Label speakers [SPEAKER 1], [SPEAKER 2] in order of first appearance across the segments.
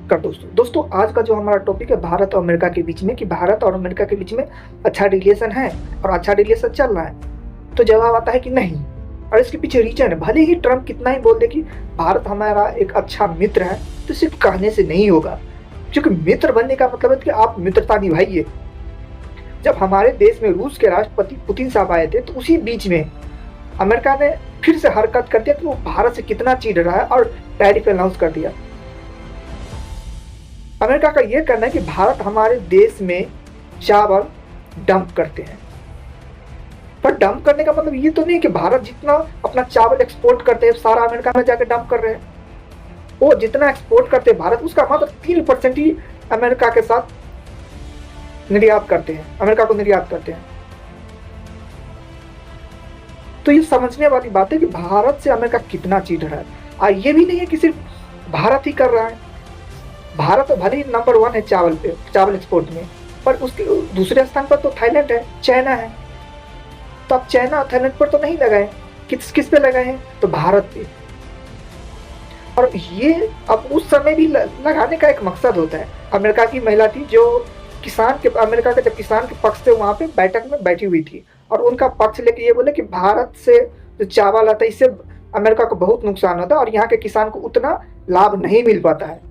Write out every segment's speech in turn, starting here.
[SPEAKER 1] नमस्कार दोस्तों आज का जो हमारा टॉपिक है भारत और अमेरिका के बीच में, कि भारत और अमेरिका के बीच में अच्छा रिलेशन है और अच्छा रिलेशन चल रहा है। तो जवाब आता है कि नहीं, और इसके पीछे रीजन है। भले ही ट्रम्प कितना ही बोल दे कि भारत हमारा एक अच्छा मित्र है, तो सिर्फ कहने से नहीं होगा, क्योंकि मित्र बनने का मतलब है कि आप मित्रता निभाइए। जब हमारे देश में रूस के राष्ट्रपति पुतिन साहब आए थे, तो उसी बीच में अमेरिका ने फिर से हरकत कर दिया कि वो भारत से कितना चिढ़ रहा है और टैरिफ अनाउंस कर दिया। अमेरिका का यह कहना है कि भारत हमारे देश में चावल डंप करते हैं, पर डंप करने का मतलब ये तो नहीं कि भारत जितना अपना चावल एक्सपोर्ट करते हैं सारा अमेरिका में जाकर डंप कर रहे हैं। वो जितना एक्सपोर्ट करते हैं भारत, उसका मात्र 3% ही अमेरिका के साथ निर्यात करते हैं, अमेरिका को निर्यात करते हैं। तो ये समझने वाली बात है कि भारत से अमेरिका कितना चिढ़ रहा है। और ये भी नहीं है कि सिर्फ भारत ही कर रहा है। भारत भले ही नंबर 1 है चावल एक्सपोर्ट में, पर उसके दूसरे स्थान पर तो थाईलैंड है, चाइना है। तो अब चाइना और थाईलैंड पर तो नहीं लगाए, किस पे लगाए हैं? तो भारत पे। और ये अब उस समय भी लगाने का एक मकसद होता है। अमेरिका की महिला थी जो अमेरिका के जब किसान के पक्ष से वहाँ पे बैठक में बैठी हुई थी, और उनका पक्ष लेके ये बोले कि भारत से जो चावल आता है इससे अमेरिका को बहुत नुकसान होता है और यहाँ के किसान को उतना लाभ नहीं मिल पाता है।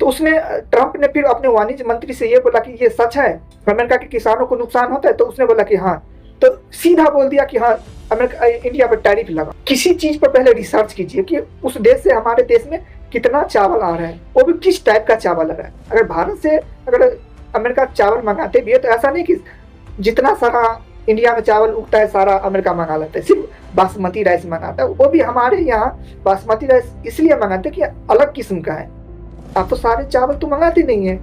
[SPEAKER 1] तो उसने ट्रंप ने फिर अपने वाणिज्य मंत्री से ये बोला कि ये सच है, अमेरिका के किसानों को नुकसान होता है? तो उसने बोला कि हाँ। तो सीधा बोल दिया कि हाँ, इंडिया पर टैरिफ लगा। किसी चीज पर पहले रिसर्च कीजिए कि उस देश से हमारे देश में कितना चावल आ रहा है, वो भी किस टाइप का चावल आ रहा है। अगर भारत से अमेरिका चावल मंगाते भी है, तो ऐसा नहीं कि जितना सारा इंडिया में चावल उगता है सारा अमेरिका मंगा लेता है, सिर्फ बासमती राइस मंगाता है। वो भी हमारे यहाँ बासमती राइस इसलिए मंगाते हैं कि अलग किस्म का है। आप तो सारे चावल तो मंगाते नहीं है,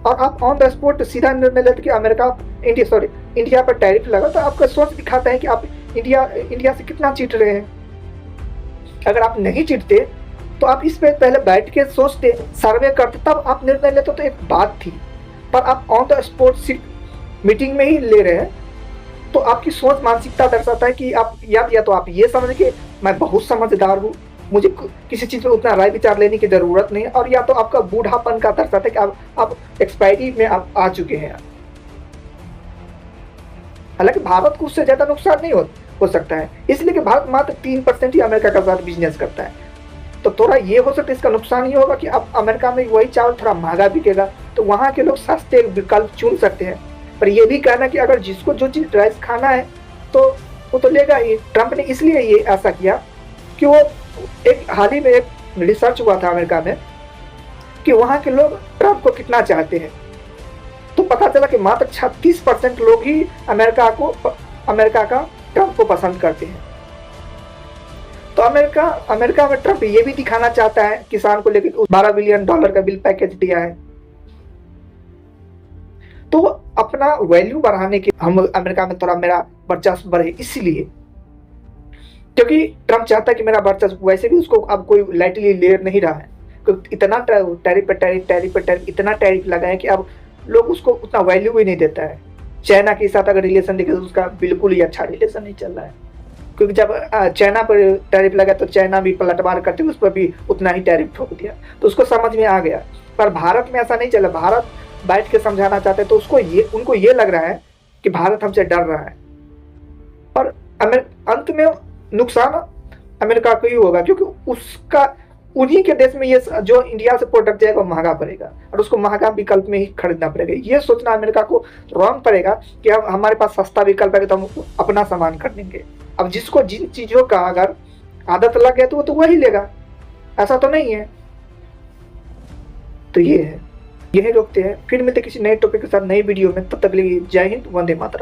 [SPEAKER 1] और आप ऑन द स्पॉट सीधा निर्णय लेते कि इंडिया पर टैरिफ लगा। तो आपका सोच दिखाता है कि आप इंडिया से कितना चिढ़ रहे हैं। अगर आप नहीं चिढ़ते तो आप इस पे पहले बैठ के सोचते, सर्वे करते, तब आप निर्णय लेते तो एक बात थी। पर आप ऑन द स्पॉट सिर्फ मीटिंग में ही ले रहे हैं, तो आपकी सोच मानसिकता दर्शाता है कि आप या तो आप ये समझ के मैं बहुत समझदार हूँ, मुझे किसी चीज़ में उतना राय विचार लेने की ज़रूरत नहीं है, और या तो आपका बूढ़ापन का दर्शाता है कि आप एक्सपायरी में आप आ चुके हैं। हालांकि भारत को उससे ज़्यादा नुकसान नहीं हो सकता है, इसलिए कि भारत मात्र 3% ही अमेरिका के साथ बिजनेस करता है। तो थोड़ा ये हो सकता है, इसका नुकसान ये होगा कि अब अमेरिका में वही चावल थोड़ा महंगा बिकेगा, तो वहाँ के लोग सस्ते विकल्प चुन सकते हैं। पर यह भी कहना कि अगर जिसको जो चीज़ राइस खाना है तो वो तो लेगा ही। ट्रंप ने इसलिए ये ऐसा किया कि वो एक हाल ही में एक रिसर्च हुआ था अमेरिका में कि वहाँ के लोग ट्रंप को कितना चाहते हैं, तो पता चला कि मात्र 36% लोग ही अमेरिका का ट्रंप को पसंद करते हैं। तो अमेरिका में ट्रंप ये भी दिखाना चाहता है किसान को लेकर $12 बिलियन का बिल पैकेज दिया है। तो अपना वैल्यू बढ़ाने के हम अमेरिका में थोड़ा मेरा वर्चस्व बढ़े, इसलिए क्योंकि ट्रंप चाहता है कि मेरा वर्चस्व, वैसे भी उसको अब कोई लाइटली ले नहीं रहा है, क्योंकि इतना टैरिफ पे टैरिफ इतना टैरिफ लगाए कि अब लोग उसको उतना वैल्यू भी नहीं देता है। चाइना के साथ अगर रिलेशन देखें तो उसका बिल्कुल ही अच्छा रिलेशन नहीं चल रहा है, क्योंकि जब चाइना पर टैरिफ लगा तो चाइना भी पलटवार करते उस पर भी उतना ही टैरिफ ठोक दिया, तो उसको समझ में आ गया। पर भारत में ऐसा नहीं चला। भारत बैठ के समझाना चाहते तो उनको ये लग रहा है कि भारत हमसे डर रहा है, और अंत में नुकसान अमेरिका को ही होगा, क्योंकि उन्हीं के देश में ये जो इंडिया से प्रोडक्ट जाएगा महंगा पड़ेगा, और उसको महंगा विकल्प में ही खरीदना पड़ेगा। ये सोचना अमेरिका को रॉन्ग पड़ेगा कि अब हमारे पास सस्ता विकल्प है तो हम अपना सामान खरीदेंगे। अब जिसको जिन चीज़ों का अगर आदत लग गया तो वो तो वही लेगा, ऐसा तो नहीं है। तो ये है, यही रोकते हैं। फिर मिलते किसी नए टॉपिक के साथ नई वीडियो में, तब तक के लिए जय हिंद, वंदे मातरम।